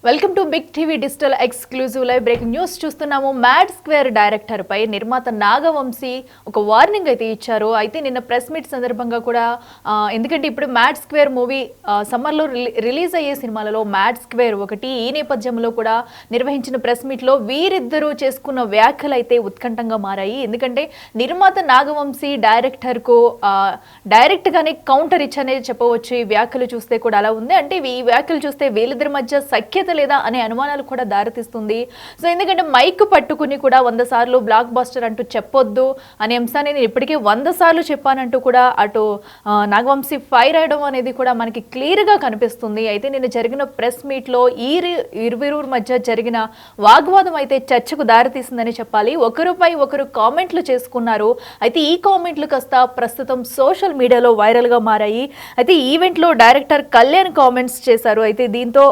Welcome to big TV digital exclusive live breaking news చూస్తున్నాము. Mad Square director పై నిర్మాత నాగవంశీ ఒక వార్నింగ్ అయితే ఇచ్చారు. అయితే నిన్న ప్రెస్ మీట్ సందర్భంగా కూడా ఎందుకంటే ఇప్పుడు మ్యాడ్ స్క్వేర్ మూవీ సమ్మర్లో రిలీజ్ అయ్యే సినిమాలలో మ్యాడ్ స్క్వేర్ ఒకటి. ఈ నేపథ్యంలో కూడా నిర్వహించిన ప్రెస్ మీట్లో వీరిద్దరూ చేసుకున్న వ్యాఖ్యలు అయితే ఉత్కంఠంగా మారాయి. ఎందుకంటే నిర్మాత నాగవంశీ డైరెక్టర్కు డైరెక్ట్గానే కౌంటర్ ఇచ్చనే చెప్పవచ్చు. ఈ వ్యాఖ్యలు చూస్తే కూడా అలా ఉంది. అంటే ఈ వ్యాఖ్యలు చూస్తే వీళ్ళిద్దరి మధ్య సఖ్యత లేదా అనే అనుమానాలు కూడా దారితీస్తుంది. సో ఎందుకంటే మైక్ పట్టుకుని కూడా 100 సార్లు బ్లాక్ బస్టర్ అంటూ చెప్పొద్దు అనే అంశాన్ని నేను ఇప్పటికే 100 సార్లు చెప్పానంటూ కూడా అటు నాగవంశీ ఫైర్ అయ్యడం అనేది కూడా మనకి క్లియర్గా కనిపిస్తుంది. అయితే నేను జరిగిన ప్రెస్ మీట్లో ఇరువురు మధ్య జరిగిన వాగ్వాదం అయితే చర్చకు దారితీసిందని చెప్పాలి. ఒకరిపై ఒకరు కామెంట్లు చేసుకున్నారు. అయితే ఈ కామెంట్లు కాస్త ప్రస్తుతం సోషల్ మీడియాలో వైరల్గా మారాయి. అయితే ఈవెంట్లో డైరెక్టర్ కళ్యాణ్ కామెంట్స్ చేశారు. అయితే దీంతో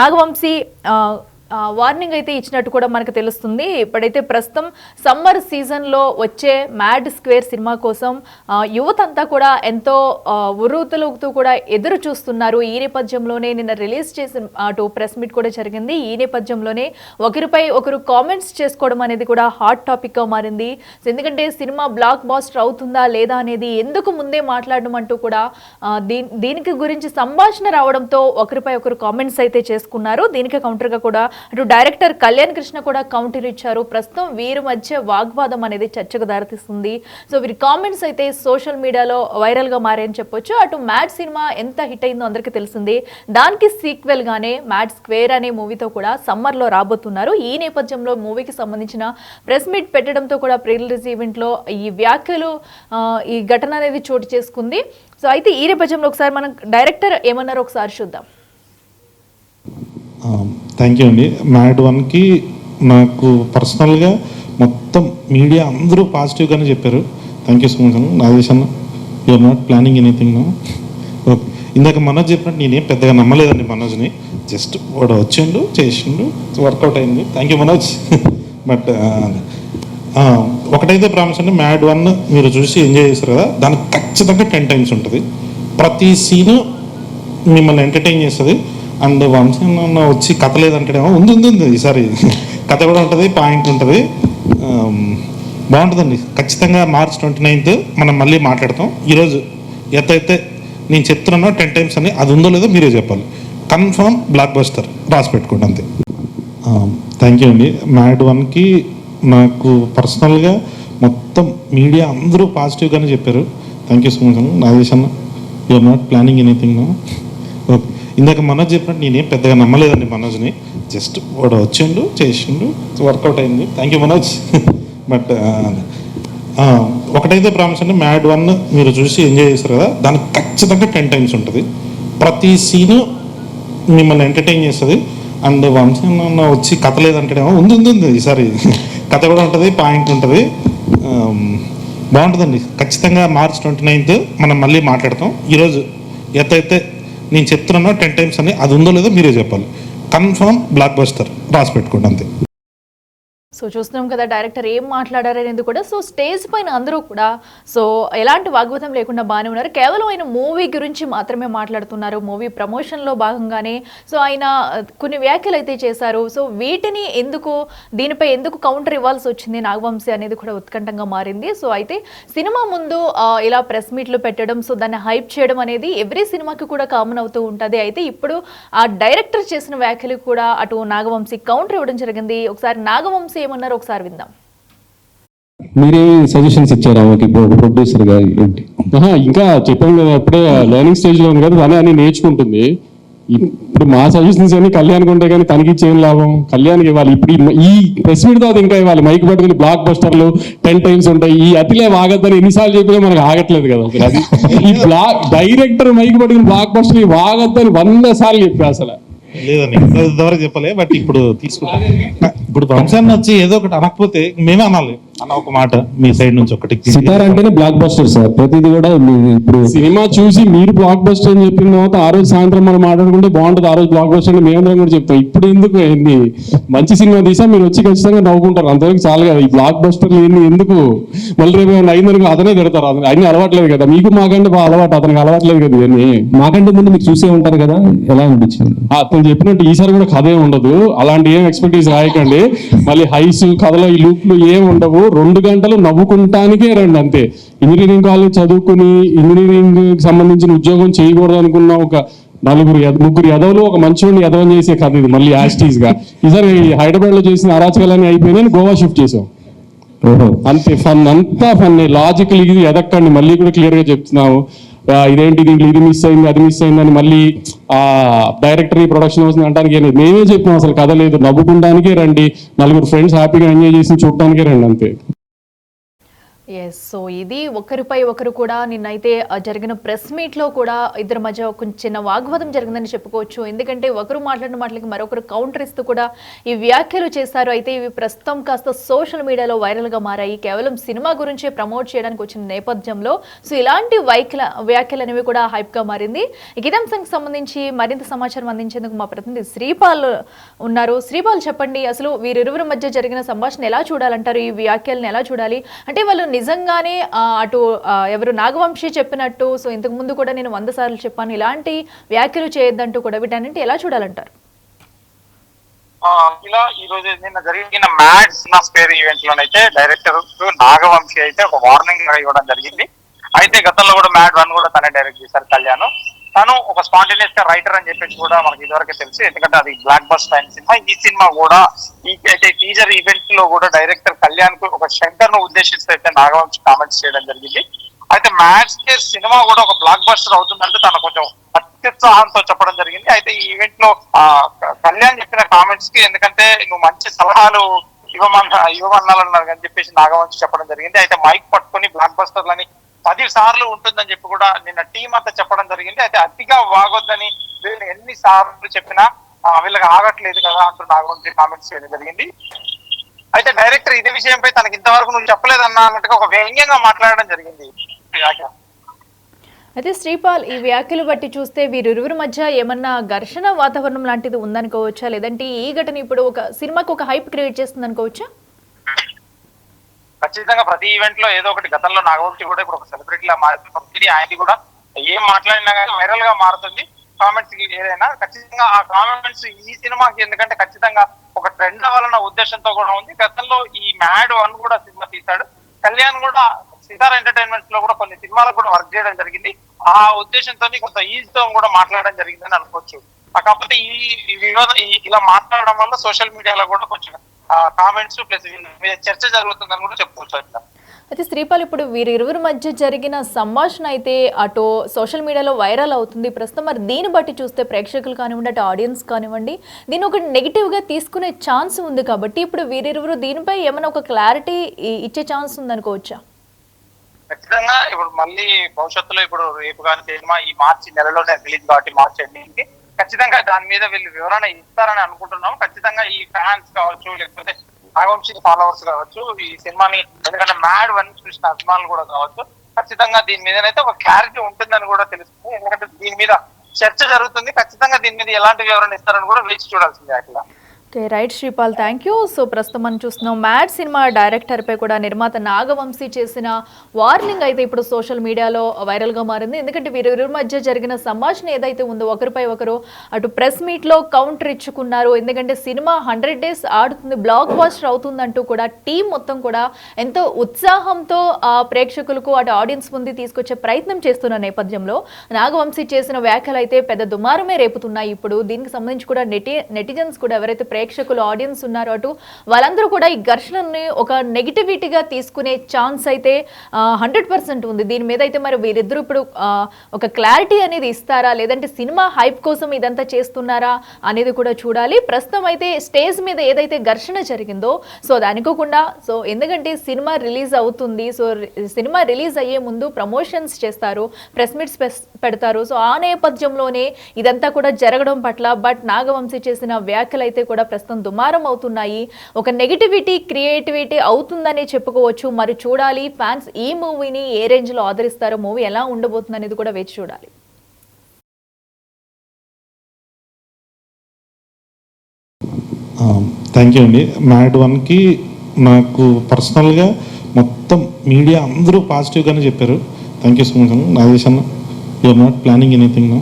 నాగవంశీ వార్నింగ్ అయితే ఇచ్చినట్టు కూడా మనకు తెలుస్తుంది. ఇప్పుడైతే ప్రస్తుతం సమ్మర్ సీజన్లో వచ్చే మ్యాడ్ స్క్వేర్ సినిమా కోసం యువత అంతా కూడా ఎంతో ఉర్రూతలుగుతూ కూడా ఎదురు చూస్తున్నారు. ఈ నేపథ్యంలోనే నిన్న రిలీజ్ చేసిన అటు ప్రెస్ మీట్ కూడా జరిగింది. ఈ నేపథ్యంలోనే ఒకరిపై ఒకరు కామెంట్స్ చేసుకోవడం అనేది కూడా హాట్ టాపిక్గా మారింది. ఎందుకంటే సినిమా బ్లాక్ బాస్టర్ అవుతుందా లేదా అనేది ఎందుకు ముందే మాట్లాడడం అంటూ కూడా దీనికి గురించి సంభాషణ రావడంతో ఒకరిపై ఒకరు కామెంట్స్ అయితే చేసుకున్నారు. దీనికి కౌంటర్గా కూడా అటు డైరెక్టర్ కళ్యాణ్ కృష్ణ కూడా కౌంటర్ ఇచ్చారు. ప్రస్తుతం వీరి మధ్య వాగ్వాదం అనేది చర్చకు దారితీస్తుంది. సో వీరి కామెంట్స్ అయితే సోషల్ మీడియాలో వైరల్గా మారాయని చెప్పొచ్చు. అటు మ్యాడ్ సినిమా ఎంత హిట్ అయిందో అందరికీ తెలిసింది. దానికి సీక్వెల్ గానే మ్యాడ్ స్క్వేర్ అనే మూవీతో కూడా సమ్మర్లో రాబోతున్నారు. ఈ నేపథ్యంలో మూవీకి సంబంధించిన ప్రెస్ మీట్ పెట్టడంతో కూడా ప్రీ రిలీజ్ ఈవెంట్లో ఈ వ్యాఖ్యలు ఈ ఘటన అనేది చోటు చేసుకుంది. సో అయితే ఈ నేపథ్యంలో ఒకసారి మనం డైరెక్టర్ ఏమన్నారో ఒకసారి చూద్దాం. థ్యాంక్ యూ అండి. మ్యాడ్ 1కి నాకు పర్సనల్గా మొత్తం మీడియా అందరూ పాజిటివ్గానే చెప్పారు. థ్యాంక్ యూ సో మచ్ అన్న. నాగేష్ అన్న, you're not planning anything no. Okay, ఇందాక మనోజ్ చెప్పినట్టు నేనేం పెద్దగా నమ్మలేదండి మనోజ్ని. జస్ట్ వాడు వచ్చిండు, చేసిండు, వర్కౌట్ అయింది. Thank you Manoj. బట్ ఒకటైతే ప్రామిస్ అండి, మ్యాడ్ 1 మీరు చూసి ఎంజాయ్ చేస్తారు కదా, దానికి ఖచ్చితంగా 10 times ఉంటుంది. ప్రతి సీను మిమ్మల్ని ఎంటర్టైన్ చేస్తుంది. అండ్ వంశీ వచ్చి కథ లేదంటేనేమో ఉంది ఈసారి కథ కూడా ఉంటుంది, పాయింట్ ఉంటుంది, బాగుంటుందండి. ఖచ్చితంగా March 29th మనం మళ్ళీ మాట్లాడతాం. ఈరోజు ఎత్తైతే నేను చెప్తున్నానో 10 times అని, అది ఉందో లేదో మీరే చెప్పాలి. కన్ఫర్మ్ బ్లాక్ బస్టర్, రాసి పెట్టుకోండి అంతే. థ్యాంక్ యూ అండి. మ్యాడ్ 1కి నాకు పర్సనల్గా మొత్తం మీడియా అందరూ పాజిటివ్గానే చెప్పారు. థ్యాంక్ యూ సో మచ్ అన్న. నాగేష్ అన్న, you're not planning anything no. Okay, ఇందాక మనోజ్ చెప్పినట్టు నేనేం పెద్దగా నమ్మలేదండి మనోజ్ని. జస్ట్ వాడు వచ్చిండు, చేసిండు, వర్కౌట్ అయింది. Thank you Manoj. బట్ ఒకటైతే ప్రామిస్ అండి, మ్యాడ్ 1 మీరు చూసి ఎంజాయ్ చేస్తారు కదా, దానికి ఖచ్చితంగా 10 times ఉంటుంది. ప్రతి సీను మిమ్మల్ని ఎంటర్టైన్ చేస్తుంది. అండ్ వంశీ వచ్చి కథ లేదంటేనేమో ఉంది ఈసారి కథ కూడా ఉంటుంది, పాయింట్ ఉంటుంది, బాగుంటుందండి. ఖచ్చితంగా March 29th మనం మళ్ళీ మాట్లాడతాం. ఈరోజు ఎత్తైతే నేను చెప్తున్నానో 10 times అని, అది ఉందో లేదో మీరే చెప్పాలి. కన్ఫర్మ్ బ్లాక్ బస్టర్, రాసి పెట్టుకోండి అంతే. సో చూస్తున్నాం కదా డైరెక్టర్ ఏం మాట్లాడారనేది కూడా. సో స్టేజ్ పైన అందరూ కూడా సో ఎలాంటి వాగ్వాదం లేకుండా బాగానే ఉన్నారు. కేవలం ఆయన మూవీ గురించి మాత్రమే మాట్లాడుతున్నారు. మూవీ ప్రమోషన్లో భాగంగానే సో ఆయన కొన్ని వ్యాఖ్యలు అయితే చేశారు. సో వీటిని దీనిపై ఎందుకు కౌంటర్ ఇవ్వాల్సి వచ్చింది నాగవంశీ అనేది కూడా ఉత్కంఠంగా మారింది. సో అయితే సినిమా ముందు ఇలా ప్రెస్ మీట్లు పెట్టడం, సో దాన్ని హైప్ చేయడం అనేది ఎవ్రీ సినిమాకి కూడా కామన్ అవుతూ ఉంటుంది. అయితే ఇప్పుడు ఆ డైరెక్టర్ చేసిన వ్యాఖ్యలు కూడా అటు నాగవంశీ కౌంటర్ ఇవ్వడం జరిగింది. ఒకసారి నాగవంశీ ఏమన్నారో ఒకసారి విందాం. మీరే సజెషన్స్ ఇచ్చారా ప్రొడ్యూసర్ గారు? ఇంకా చెప్పాను కదా, అప్పుడే లెర్నింగ్ స్టేజ్ లో ఉంది కదా, తనే అన్ని నేర్చుకుంటుంది. ఇప్పుడు మా సజెషన్స్ అన్ని కళ్యాణ్కి ఉంటాయి కానీ తనకి ఇచ్చేం లాభం? కళ్యాణ్కి ఇవ్వాలి. ఇప్పుడు ఈ ప్రెస్ మీట్ తర్వాత ఇంకా ఇవ్వాలి. మైక్ పట్టుకుని బ్లాక్ బస్టర్లు 10 times ఉంటాయి. ఈ అతిలే వాగద్దని ఎన్నిసార్లు చెప్పినా మనకు ఆగట్లేదు కదా. అది ఈ డైరెక్టర్ మైక్ పట్టుకుని బ్లాక్ బస్టర్ వాగద్దని 100 సార్లు చెప్పా. అసలు లేదండి ఇంతవరకు చెప్పలే. బట్ ఇప్పుడు తీసుకుంటా. ఇప్పుడు వంశాన్ని వచ్చి ఏదో ఒకటి అనకపోతే మేమే అనాలి అన్న ఒక మాట మీ సైడ్ నుంచి ఒకటి. సితార్ అంటేనే బ్లాక్ బస్టర్ సార్, ప్రతిది కూడా ఇప్పుడు సినిమా చూసి మీరు బ్లాక్ బస్టర్ అని చెప్పిన తర్వాత ఆ రోజు సాయంత్రం మనం మాట్లాడుకుంటే బాగుంటుంది, ఆ రోజు బ్లాక్ బస్టర్ అని మేమందరం కూడా చెప్తాం. ఇప్పుడు ఎందుకు ఏంది మంచి సినిమా తీసా మీరు వచ్చి ఖచ్చితంగా నవ్వుకుంటారు, అంతవరకు చాలు కదా. ఈ బ్లాక్ బస్టర్ ఏంది ఎందుకు, మళ్ళీ రేపు ఏమైనా అయిందనుకో అతనే తిడతారు. అన్ని అలవాట్లేదు కదా మీకు, మాకంటే బాగా అలవాటు, అతనికి అలవాట్లేదు కదా ఇవన్నీ. మాకంటే ముందు మీరు చూసే ఉంటారు కదా, ఎలా అనిపించింది? అతను చెప్పినట్టు ఈసారి కూడా కథ ఏమి ఉండదు, అలాంటి ఏం ఎక్స్పెక్టేషన్ రాయకండి. మళ్ళీ హైస్ కథలో ఈ లూప్లు ఏం ఉండవు, 2 గంటలు నవ్వుకుంటానికే రండి అంతే. ఇంజనీరింగ్ కాలేజ్ చదువుకుని ఇంజనీరింగ్ సంబంధించిన ఉద్యోగం చేయకూడదు అనుకున్న ఒక ముగ్గురు ఎదవలు ఒక మంచివాడిని ఎదవం చేసే కథ ఇది. మళ్ళీ యాస్టీస్ గా ఈసారి హైదరాబాద్ లో చేసిన అరాచకాలన్నీ అయిపోయినాయి, గోవా షిఫ్ట్ చేసాం. అంతే ఫన్, అంతా ఫన్. లాజికల్ ఇది ఎదక్కండి, మళ్ళీ కూడా క్లియర్ గా చెప్తున్నాము. ఇదేంటి దీంట్లో ఇది మిస్ అయింది అది మిస్ అయిందని మళ్ళీ డైరెక్టర్ ప్రొడక్షన్ హౌస్ అంటానికి మేమే చెప్పాం, అసలు కథ లేదు, నవ్వుకుంటానికే రండి, 4 ఫ్రెండ్స్ హ్యాపీగా ఎంజాయ్ చేసి చూడటానికే రండి అంతే. ఎస్, సో ఇది ఒకరిపై ఒకరు కూడా నిన్నైతే జరిగిన ప్రెస్ మీట్లో కూడా ఇద్దరి మధ్య ఒక చిన్న వాగ్వాదం జరిగిందని చెప్పుకోవచ్చు. ఎందుకంటే ఒకరు మాట్లాడిన మాటలకి మరొకరు కౌంటర్ ఇస్తూ కూడా ఈ వ్యాఖ్యలు చేశారు. అయితే ఇవి ప్రస్తుతం కాస్త సోషల్ మీడియాలో వైరల్గా మారాయి. కేవలం సినిమా గురించే ప్రమోట్ చేయడానికి వచ్చిన నేపథ్యంలో సో ఇలాంటి వ్యాఖ్యలు అనేవి కూడా హైప్గా మారింది. ఈ అంశానికి సంబంధించి మరింత సమాచారం అందించేందుకు మా ప్రతినిధి శ్రీపాల్ ఉన్నారు. శ్రీపాల్, చెప్పండి, అసలు వీరిరువురి మధ్య జరిగిన సంభాషణ ఎలా చూడాలంటారు? ఈ వ్యాఖ్యలను ఎలా చూడాలి? అంటే వాళ్ళు నిజంగానే అటు ఎవరు నాగవంశీ చెప్పినట్టు సో ఇంతకు ముందు కూడా నేను 100 సార్లు చెప్పాను ఇలాంటి వ్యాఖ్యలు చేయొద్దంటూ కూడా వీటన్నింటి ఎలా చూడాలంటారు? ఇలా ఈ రోజు నిన్న జరిగిన మ్యాడ్ సినిమా స్క్వేర్ ఈవెంట్ లోనైతే డైరెక్టర్ నాగవంశీ అయితే ఒక వార్నింగ్ ఇవ్వడం జరిగింది. అయితే గతంలో కూడా మ్యాడ్ 1 కూడా తనే డైరెక్ట్ చేశారు కళ్యాణ్. తను ఒక స్పాంటేనియస్ గా రైటర్ అని చెప్పేసి కూడా మనకి ఇదివరకే తెలుసు, ఎందుకంటే అది బ్లాక్ బస్టర్ అయిన సినిమా. ఈ సినిమా కూడా ఈ టీజర్ ఈవెంట్ లో కూడా డైరెక్టర్ కళ్యాణ్ కు ఒక శంకర్ ను ఉద్దేశిస్తూ అయితే నాగవంశీ కామెంట్స్ చేయడం జరిగింది. అయితే మ్యాడ్ స్క్వేర్ సినిమా కూడా ఒక బ్లాక్ బస్టర్ అవుతుందంటే తను కొంచెం అత్యుత్సాహంతో చెప్పడం జరిగింది. అయితే ఈ ఈవెంట్ లో కళ్యాణ్ చెప్పిన కామెంట్స్ కి ఎందుకంటే నువ్వు మంచి సలహాలు ఇవ్వమన్నాలన్నారు అని చెప్పేసి నాగవంశీ చెప్పడం జరిగింది. అయితే మైక్ పట్టుకొని బ్లాక్ బస్టర్లని 10 సార్లు ఉంటుందని చెప్పి కూడా నిన్న టీం అంతా చెప్పడం జరిగింది. అయితే అతిగా వాగొద్దని వీళ్ళు ఎన్ని సార్లు చెప్పినా వీళ్ళకి ఆగట్లేదు కదా అంటూ నాగవంశీ కామెంట్స్ చేయడం జరిగింది. అయితే డైరెక్టర్ ఇదే విషయంపై తనకి ఇంతవరకు నువ్వు చెప్పలేదన్నా అన్నట్టుగా ఒక వ్యంగ్యంగా మాట్లాడడం జరిగింది. అయితే శ్రీపాల్, ఈ వ్యాఖ్యలు బట్టి చూస్తే వీరిరువురి మధ్య ఏమన్నా ఘర్షణ వాతావరణం లాంటిది ఉందనుకోవచ్చా? లేదంటే ఈ ఘటన ఇప్పుడు ఒక సినిమాకి ఒక హైప్ క్రియేట్ చేస్తుంది అనుకోవచ్చా? ఖచ్చితంగా ప్రతి ఈవెంట్ లో ఏదో ఒకటి, గతంలో నాగవంశీ కూడా ఇప్పుడు ఒక సెలబ్రిటీ లా మారుతుంది. ఆయనకి కూడా ఏం మాట్లాడినా కానీ వైరల్ గా మారుతుంది కామెంట్స్ ఏదైనా. ఖచ్చితంగా ఆ కామెంట్స్ ఈ సినిమాకి ఎందుకంటే ఖచ్చితంగా ఒక ట్రెండ్ అవ్వాలన్న ఉద్దేశంతో కూడా ఉంది. గతంలో ఈ మ్యాడ్ 1 కూడా సినిమా తీశాడు కళ్యాణ్ కూడా, సితార్ ఎంటర్టైన్మెంట్స్ లో కూడా కొన్ని సినిమాలకు కూడా వర్క్ చేయడం జరిగింది. ఆ ఉద్దేశంతో కొంత ఈజీతో కూడా మాట్లాడడం జరిగిందని అనుకోవచ్చు. కాకపోతే ఈ వినోదం ఇలా మాట్లాడడం వల్ల సోషల్ మీడియాలో కూడా కొంచెం కామెంట్స్ ప్లస్ చర్చ జరుగుతుందని కూడా చెప్పుకోవచ్చు. అయితే శ్రీపాల్, ఇప్పుడు వీరిరువురి మధ్య జరిగిన సంభాషణ అయితే అటు సోషల్ మీడియాలో వైరల్ అవుతుంది ప్రస్తుతం. మరి దీన్ని బట్టి చూస్తే ప్రేక్షకులు కానివ్వండి, అటు ఆడియన్స్ కానివ్వండి, దీన్ని ఒక నెగిటివ్గా తీసుకునే ఛాన్స్ ఉంది. కాబట్టి ఇప్పుడు వీరిరువురు దీనిపై ఏమైనా ఒక క్లారిటీ ఇచ్చే ఛాన్స్ ఉందనుకోవచ్చా? ఖచ్చితంగా ఇప్పుడు మళ్ళీ భవిష్యత్తులో ఇప్పుడు రేపు కానీ సినిమా ఈ మార్చి నెలలోనే రిలీజ్ కాబట్టి మార్చి ఎండింగ్కి ఖచ్చితంగా దాని మీద వీళ్ళు వివరణ ఇస్తారని అనుకుంటున్నాం. ఖచ్చితంగా ఈ ఫ్యాన్స్ కావచ్చు, లేకపోతే నాగవంశీ ఫాలోవర్స్ కావచ్చు, ఈ సినిమాని ఎందుకంటే మ్యాడ్ 1 చూసిన అభిమానులు కూడా కావచ్చు, ఖచ్చితంగా దీని మీదనైతే ఒక క్లారిటీ ఉంటుందని కూడా తెలుస్తుంది. ఎందుకంటే దీని మీద చర్చ జరుగుతుంది. ఖచ్చితంగా దీని మీద ఎలాంటి వివరణ ఇస్తారని కూడా వేచి చూడాల్సిందే అట్లా. Okay, right Sripal, thank you. So ప్రస్తుతం మనం చూస్తున్నాం మ్యాడ్ సినిమా డైరెక్టర్పై కూడా నిర్మాత నాగవంశీ చేసిన వార్నింగ్ అయితే ఇప్పుడు సోషల్ మీడియాలో వైరల్గా మారింది. ఎందుకంటే వీరిరువురి మధ్య జరిగిన సంభాషణ ఏదైతే ఉందో ఒకరిపై ఒకరు అటు ప్రెస్ మీట్లో కౌంటర్ ఇచ్చుకున్నారు. ఎందుకంటే సినిమా 100 days ఆడుతుంది, బ్లాక్ బస్టర్ అవుతుందంటూ కూడా టీం మొత్తం కూడా ఎంతో ఉత్సాహంతో ప్రేక్షకులకు అటు ఆడియన్స్ ముందు తీసుకొచ్చే ప్రయత్నం చేస్తున్న నేపథ్యంలో నాగవంశీ చేసిన వ్యాఖ్యలు అయితే పెద్ద దుమారమే రేపుతున్నాయి. ఇప్పుడు దీనికి సంబంధించి కూడా నెటిజన్స్ కూడా ఎవరైతే ప్రేక్షకులు ఆడియన్స్ ఉన్నారు అటు వాళ్ళందరూ కూడా ఈ ఘర్షణని ఒక నెగిటివిటీగా తీసుకునే ఛాన్స్ అయితే 100% ఉంది. దీని మీద అయితే మరి వీరిద్దరూ ఇప్పుడు ఒక క్లారిటీ అనేది ఇస్తారా, లేదంటే సినిమా హైప్ కోసం ఇదంతా చేస్తున్నారా అనేది కూడా చూడాలి. ప్రస్తుతం అయితే స్టేజ్ మీద ఏదైతే ఘర్షణ జరిగిందో సో అది అనుకోకుండా, సో ఎందుకంటే సినిమా రిలీజ్ అవుతుంది, సో సినిమా రిలీజ్ అయ్యే ముందు ప్రమోషన్స్ చేస్తారు, ప్రెస్ మీట్స్ పెడతారు. సో ఆ నేపథ్యంలోనే ఇదంతా కూడా జరగడం పట్ల బట్ నాగవంశీ చేసిన వ్యాఖ్యలు అయితే కూడా ప్రస్తుతం దుమారం అవుతున్నాయి. ఒక నెగిటివిటీ క్రియేటివిటీ అవుతుందని చెప్పుకోవచ్చు. మరి చూడాలి ఫ్యాన్స్ ఈ మూవీని ఏ రేంజ్ లో ఆదరిస్తారో, మూవీ ఎలా ఉండబోతుంది అనేది కూడా వేచి చూడాలి. థ్యాంక్ యూ అండి. మ్యాడ్ 1కి నాకు పర్సనల్గా మొత్తం మీడియా అందరూ పాజిటివ్గానే చెప్పారు. థ్యాంక్ యూ సో మచ్ అన్న. నాగేష్ అన్న, you're not planning anything no.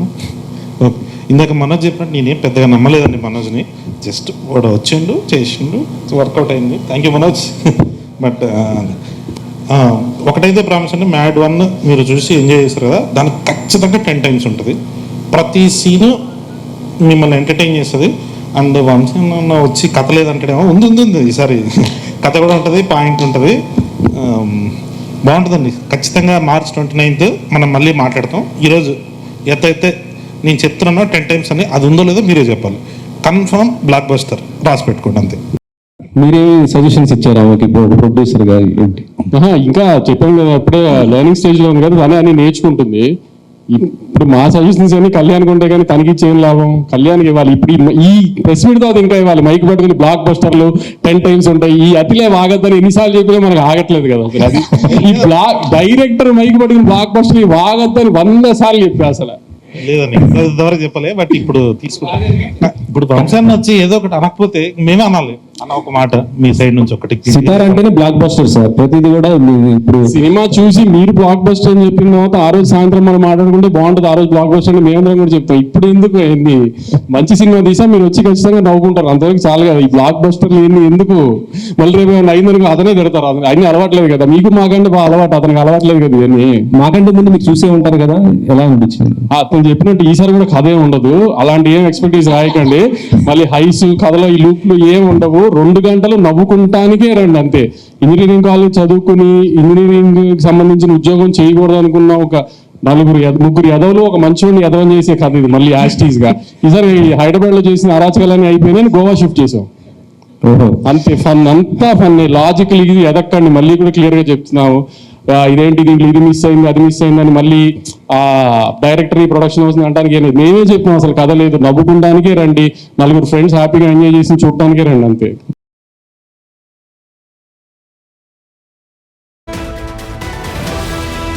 Okay, ఇందాక మనోజ్ చెప్పినట్టు నేనేం పెద్దగా నమ్మలేదండి మనోజ్ని. జస్ట్ వాడు వచ్చిండు, చేసిండు, వర్కౌట్ అయింది. Thank you Manoj. బట్ ఒకటైతే ప్రామిస్ అండి, మ్యాడ్ 1 మీరు చూసి ఎంజాయ్ చేస్తారు కదా, దానికి ఖచ్చితంగా 10 times ఉంటుంది. ప్రతి సీను మిమ్మల్ని ఎంటర్టైన్ చేస్తుంది. అండ్ వంశీ వచ్చి కథ లేదంటేనేమో ఉంది ఈసారి కథ కూడా ఉంటుంది, పాయింట్ ఉంటుంది, బాగుంటుందండి. ఖచ్చితంగా March 29th మనం మళ్ళీ మాట్లాడతాం. ఈరోజు ఎంతైతే నేను చెప్తున్నానో 10 times అని, అది ఉందో లేదో మీరే చెప్పాలి. కన్ఫర్మ్ బ్లాక్ బస్టర్, రాసి పెట్టుకోండి అంతే. మీరే సజెషన్స్ ఇచ్చారు ఆమెకి ప్రొడ్యూసర్ గారు ఏంటి? ఇంకా చెప్పాను కదా, అప్పుడే లెర్నింగ్ స్టేజ్ లో ఉంది కదా, తనే అని నేర్చుకుంటుంది. ఇప్పుడు మా సజెషన్స్ అన్ని కళ్యాణ్కి ఉంటాయి కానీ తనకి ఇచ్చేం లాభం? కళ్యాణ్కి ఇవ్వాలి. ఇప్పుడు ఈ ప్రెస్ మీట్ తర్వాత ఇంకా ఇవ్వాలి. మైక్ పట్టుకుని బ్లాక్ బస్టర్లు 10 times ఉంటాయి. ఈ అతిలే ఆగద్దని ఎన్నిసార్లు చెప్పినా మనకు ఆగట్లేదు కదా. అసలు అది ఈ డైరెక్టర్ మైక్ పట్టుకుని బ్లాక్ బస్టర్ ఆగద్దని 100 సార్లు చెప్పా. అసలు లేదండి, ఇంతవరకు చెప్పలే. బట్ ఇప్పుడు తీసుకుంటాం. ఇప్పుడు వంశాన్ని వచ్చి ఏదో ఒకటి అనకపోతే మేమే అనాలి అన్న ఒక మాట మీ సైడ్ నుంచి ఒకటి. సితార్ అంటేనే బ్లాక్ బస్టర్ సార్, ప్రతిదీ కూడా. ఇప్పుడు సినిమా చూసి మీరు బ్లాక్ బస్టర్ అని చెప్పిన తర్వాత ఆ రోజు సాయంత్రం మనం మాట్లాడుకుంటే బాగుంటుంది. ఆ రోజు బ్లాక్ బస్టర్ అని మేమందరం కూడా చెప్తాం. ఇప్పుడు ఎందుకు ఏంది, మంచి సినిమా తీసా మీరు వచ్చి ఖచ్చితంగా నవ్వుకుంటారు, అంతవరకు చాలు కదా. ఈ బ్లాక్ బస్టర్లు ఏంది ఎందుకు? మళ్ళీ రేపు ఏమైనా అయిందనుకో అతనే తిడతారు. అన్ని అలవాట్లేదు కదా మీకు, మాకంటే బాగా అలవాటు, అతనికి అలవాట్లేదు కదా ఇవన్నీ. మాకంటే ముందు మీకు చూసే ఉంటారు కదా, ఎలా అనిపించింది? అతను చెప్పినట్టు ఈసారి కూడా కథ ఏమి ఉండదు, అలాంటి ఏం ఎక్స్పెక్టేషన్ రాయకండి. మళ్ళీ హైస్ కథలో ఈ లూప్లు ఏం ఉండవు. 2 గంటలు నవ్వుకుంటానికే రండి అంతే. ఇంజనీరింగ్ కాలేజ్ చదువుకుని ఇంజనీరింగ్ సంబంధించిన ఉద్యోగం చేయకూడదు అనుకున్న ఒక ముగ్గురు ఎదవలు ఒక మంచివాడిని ఎదవం చేసే కథ ఇది. మళ్ళీ యాస్టీస్ గా ఈసారి హైదరాబాద్ లో చేసిన అరాచకాలన్నీ అయిపోయినాయి, గోవా షిఫ్ట్ చేసాం. అంతే ఫన్, అంతా ఫన్. లాజికల్ ఇది ఎదక్కండి. మళ్ళీ కూడా క్లియర్ గా చెప్తున్నాము. ఇదేంటి దీంట్లో ఇది మిస్ అయింది, అది మిస్ అయిందని మళ్ళీ డైరెక్టర్ ప్రొడక్షన్ హౌస్ అంటానికి మేమే చెప్పినాం. అసలు కథ లేదు, నవ్వుకుంటానికే రండి. 4 ఫ్రెండ్స్ హ్యాపీగా ఎంజాయ్ చేసి చూడటానికే రండి అంతే.